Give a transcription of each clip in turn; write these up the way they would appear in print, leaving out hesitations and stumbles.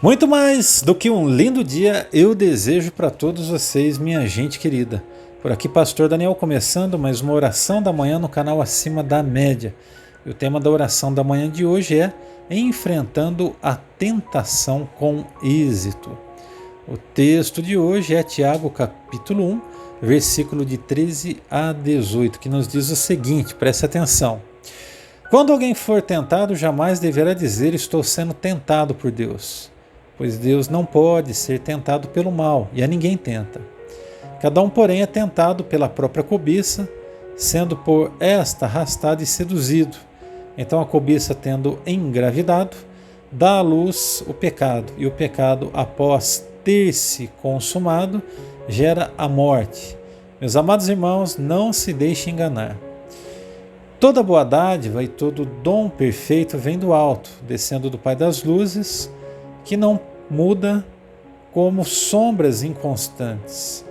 Muito mais do que um lindo dia, eu desejo para todos vocês, minha gente querida. Por aqui, Pastor Daniel, começando mais uma oração da manhã no canal Acima da Média. E o tema da oração da manhã de hoje é Enfrentando a Tentação com Êxito. O texto de hoje é Tiago capítulo 1, versículo de 13 a 18, que nos diz o seguinte, preste atenção. Quando alguém for tentado, jamais deverá dizer estou sendo tentado por Deus. Pois Deus não pode ser tentado pelo mal, e a ninguém tenta. Cada um, porém, é tentado pela própria cobiça, sendo por esta arrastado e seduzido. Então a cobiça, tendo engravidado, dá à luz o pecado, e o pecado, após ter se consumado, gera a morte. Meus amados irmãos, não se deixem enganar. Toda boa dádiva e todo dom perfeito vem do alto, descendo do Pai das luzes, que não muda como sombras inconstantes.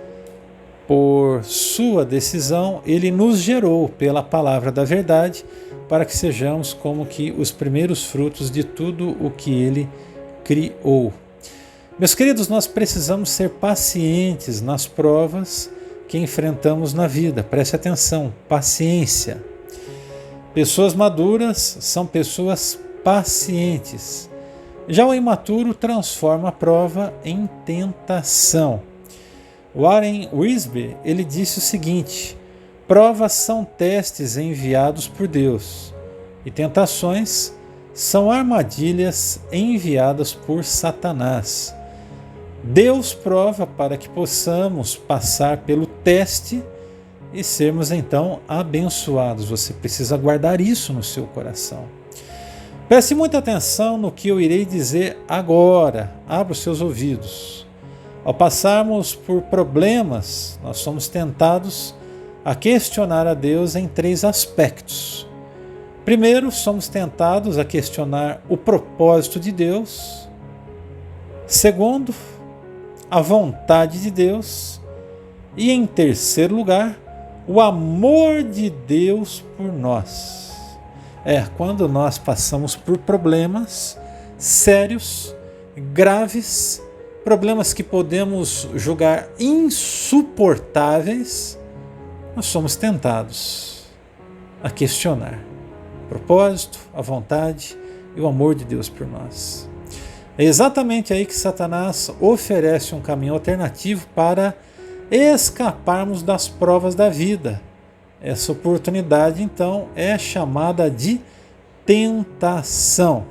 Por sua decisão, ele nos gerou pela palavra da verdade, para que sejamos como que os primeiros frutos de tudo o que ele criou. Meus queridos, nós precisamos ser pacientes nas provas que enfrentamos na vida. Preste atenção, paciência. Pessoas maduras são pessoas pacientes. Já o imaturo transforma a prova em tentação. Warren Wiersbe, ele disse o seguinte: provas são testes enviados por Deus, e tentações são armadilhas enviadas por Satanás. Deus prova para que possamos passar pelo teste e sermos então abençoados. Você precisa guardar isso no seu coração. Preste muita atenção no que eu irei dizer agora. Abra os seus ouvidos. Ao passarmos por problemas, nós somos tentados a questionar a Deus em três aspectos. Primeiro, somos tentados a questionar o propósito de Deus. Segundo, a vontade de Deus. E em terceiro lugar, o amor de Deus por nós. Quando nós passamos por problemas sérios, graves, problemas que podemos julgar insuportáveis, nós somos tentados a questionar o propósito, a vontade e o amor de Deus por nós. É exatamente aí que Satanás oferece um caminho alternativo para escaparmos das provas da vida. Essa oportunidade, então, é chamada de tentação.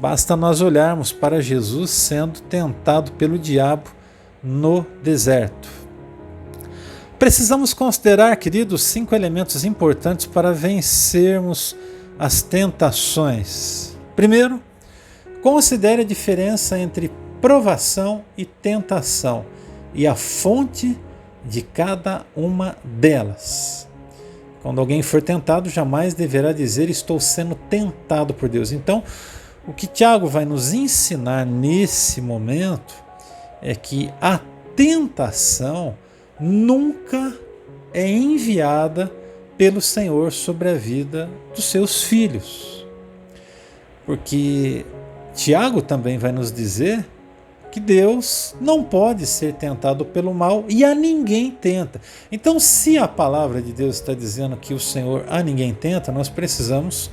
Basta nós olharmos para Jesus sendo tentado pelo diabo no deserto. Precisamos considerar, queridos, 5 elementos importantes para vencermos as tentações. Primeiro, considere a diferença entre provação e tentação e a fonte de cada uma delas. Quando alguém for tentado, jamais deverá dizer estou sendo tentado por Deus. Então, o que Tiago vai nos ensinar nesse momento é que a tentação nunca é enviada pelo Senhor sobre a vida dos seus filhos. Porque Tiago também vai nos dizer que Deus não pode ser tentado pelo mal e a ninguém tenta. Então, se a palavra de Deus está dizendo que o Senhor a ninguém tenta, nós precisamos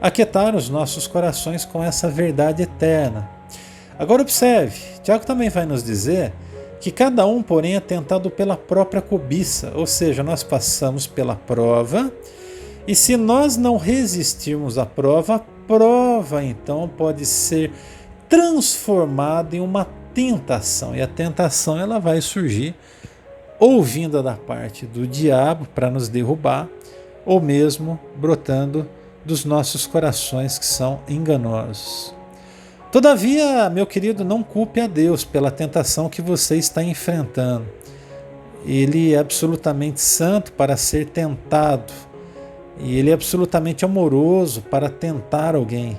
aquietar os nossos corações com essa verdade eterna. Agora observe, Tiago também vai nos dizer que cada um, porém, é tentado pela própria cobiça, ou seja, nós passamos pela prova e se nós não resistirmos à prova, a prova então pode ser transformada em uma tentação, e a tentação ela vai surgir ou vinda da parte do diabo para nos derrubar, ou mesmo brotando dos nossos corações que são enganosos. Todavia, meu querido, não culpe a Deus pela tentação que você está enfrentando. Ele é absolutamente santo para ser tentado, e ele é absolutamente amoroso para tentar alguém.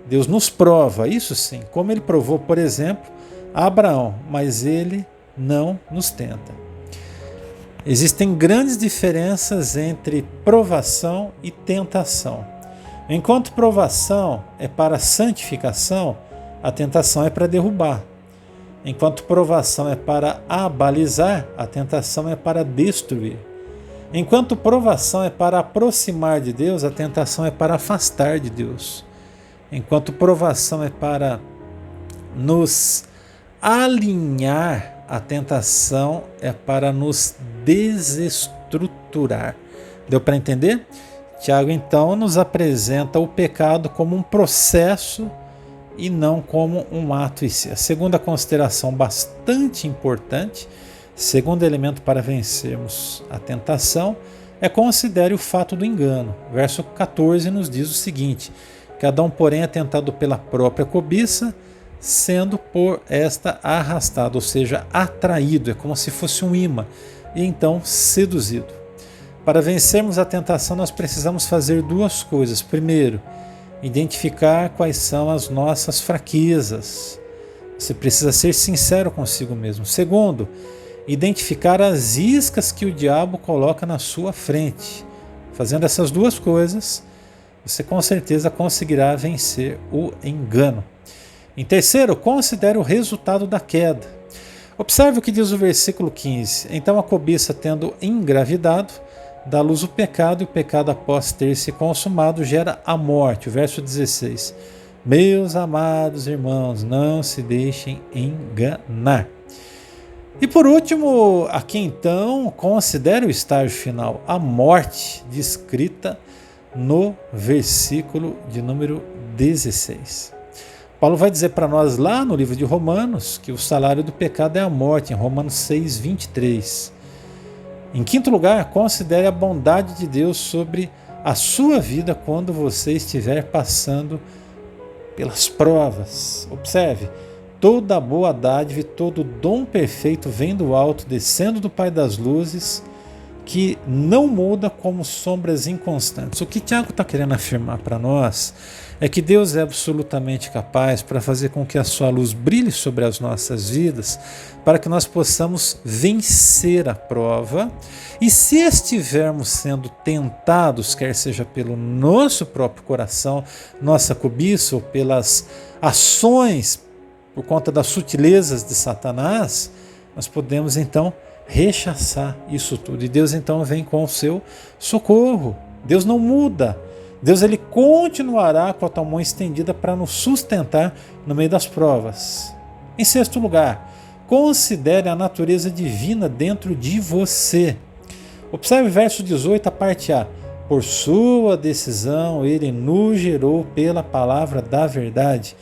Deus nos prova, isso sim, como ele provou, por exemplo, a Abraão, mas ele não nos tenta. Existem grandes diferenças entre provação e tentação. Enquanto provação é para santificação, a tentação é para derrubar. Enquanto provação é para abalizar, a tentação é para destruir. Enquanto provação é para aproximar de Deus, a tentação é para afastar de Deus. Enquanto provação é para nos alinhar, a tentação é para nos desestruturar. Deu para entender? Tiago então nos apresenta o pecado como um processo e não como um ato em si. A segunda consideração bastante importante, segundo elemento para vencermos a tentação, é considere o fato do engano. Verso 14 nos diz o seguinte: que Adão, porém, é tentado pela própria cobiça, sendo por esta arrastado, ou seja, atraído, é como se fosse um imã, e então seduzido. Para vencermos a tentação, nós precisamos fazer duas coisas. Primeiro, identificar quais são as nossas fraquezas. Você precisa ser sincero consigo mesmo. Segundo, identificar as iscas que o diabo coloca na sua frente. Fazendo essas duas coisas, você com certeza conseguirá vencer o engano. Em terceiro, considere o resultado da queda. Observe o que diz o versículo 15. Então a cobiça, tendo engravidado, dá à luz o pecado, e o pecado, após ter se consumado, gera a morte. O verso 16. Meus amados irmãos, não se deixem enganar. E por último, aqui então, considere o estágio final, a morte descrita no versículo de número 16. Paulo vai dizer para nós lá no livro de Romanos que o salário do pecado é a morte, em Romanos 6, 23. Em quinto lugar, considere a bondade de Deus sobre a sua vida quando você estiver passando pelas provas. Observe, toda boa dádiva e todo dom perfeito vem do alto, descendo do Pai das luzes, que não muda como sombras inconstantes. O que Tiago está querendo afirmar para nós é que Deus é absolutamente capaz para fazer com que a sua luz brilhe sobre as nossas vidas, para que nós possamos vencer a prova. E se estivermos sendo tentados, quer seja pelo nosso próprio coração, nossa cobiça, ou pelas ações, por conta das sutilezas de Satanás, nós podemos então rechaçar isso tudo. E Deus então vem com o seu socorro. Deus não muda. Deus ele continuará com a tua mão estendida para nos sustentar no meio das provas. Em sexto lugar, considere a natureza divina dentro de você. Observe o verso 18, a parte A. Por sua decisão, ele nos gerou pela palavra da verdade.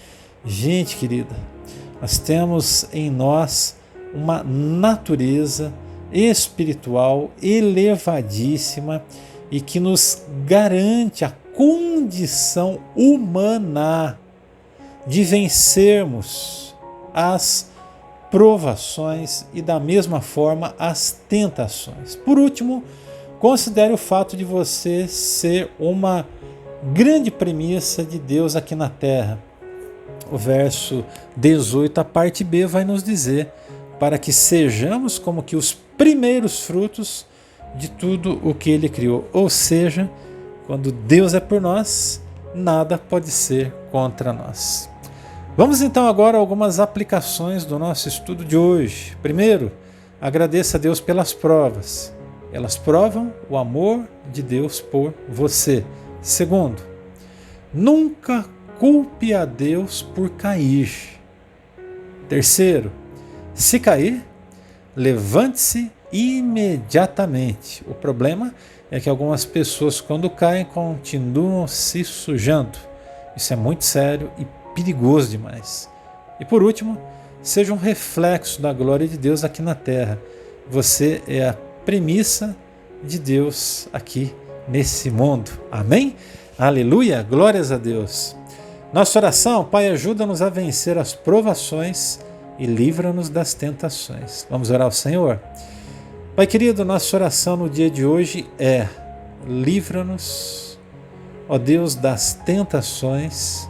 Gente querida, nós temos em nós uma natureza espiritual elevadíssima e que nos garante a condição humana de vencermos as provações e da mesma forma as tentações. Por último, considere o fato de você ser uma grande premissa de Deus aqui na terra. O verso 18, a parte B, vai nos dizer para que sejamos como que os primeiros frutos de tudo o que Ele criou. Ou seja, quando Deus é por nós, nada pode ser contra nós. Vamos então agora a algumas aplicações do nosso estudo de hoje. Primeiro, agradeça a Deus pelas provas. Elas provam o amor de Deus por você. Segundo, nunca culpe a Deus por cair. Terceiro, se cair, levante-se imediatamente. O problema é que algumas pessoas, quando caem, continuam se sujando. Isso é muito sério e perigoso demais. E por último, seja um reflexo da glória de Deus aqui na terra. Você é a premissa de Deus aqui nesse mundo. Amém? Aleluia! Glórias a Deus! Nossa oração: Pai, ajuda-nos a vencer as provações e livra-nos das tentações. Vamos orar ao Senhor? Pai querido, nossa oração no dia de hoje é: livra-nos, ó Deus, das tentações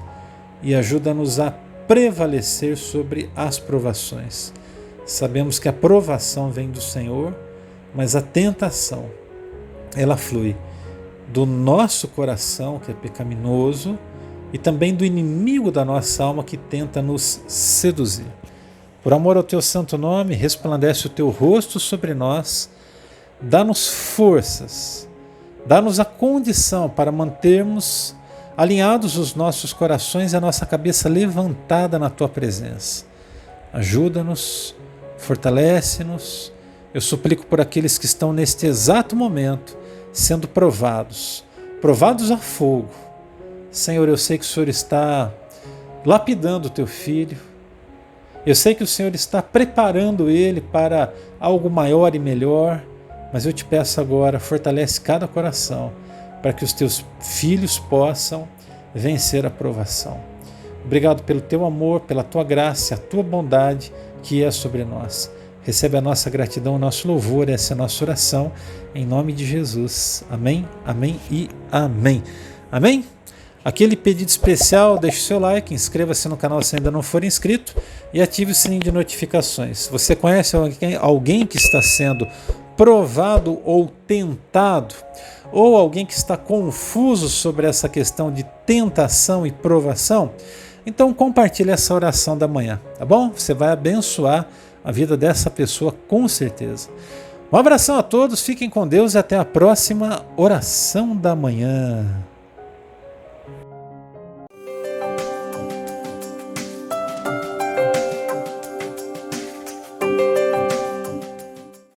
e ajuda-nos a prevalecer sobre as provações. Sabemos que a provação vem do Senhor, mas a tentação, ela flui do nosso coração, que é pecaminoso, e também do inimigo da nossa alma que tenta nos seduzir. Por amor ao teu santo nome, resplandece o teu rosto sobre nós, dá-nos forças, dá-nos a condição para mantermos alinhados os nossos corações e a nossa cabeça levantada na tua presença. Ajuda-nos, fortalece-nos. Eu suplico por aqueles que estão neste exato momento sendo provados a fogo. Senhor, eu sei que o Senhor está lapidando o teu filho. Eu sei que o Senhor está preparando ele para algo maior e melhor, mas eu te peço agora, fortalece cada coração para que os teus filhos possam vencer a provação. Obrigado pelo teu amor, pela tua graça, a tua bondade que é sobre nós. Recebe a nossa gratidão, o nosso louvor, essa é a nossa oração, em nome de Jesus. Amém, amém e amém. Amém? Aquele pedido especial, deixe o seu like, inscreva-se no canal se ainda não for inscrito e ative o sininho de notificações. Você conhece alguém que está sendo provado ou tentado? Ou alguém que está confuso sobre essa questão de tentação e provação? Então compartilhe essa oração da manhã, tá bom? Você vai abençoar a vida dessa pessoa com certeza. Um abração a todos, fiquem com Deus e até a próxima oração da manhã.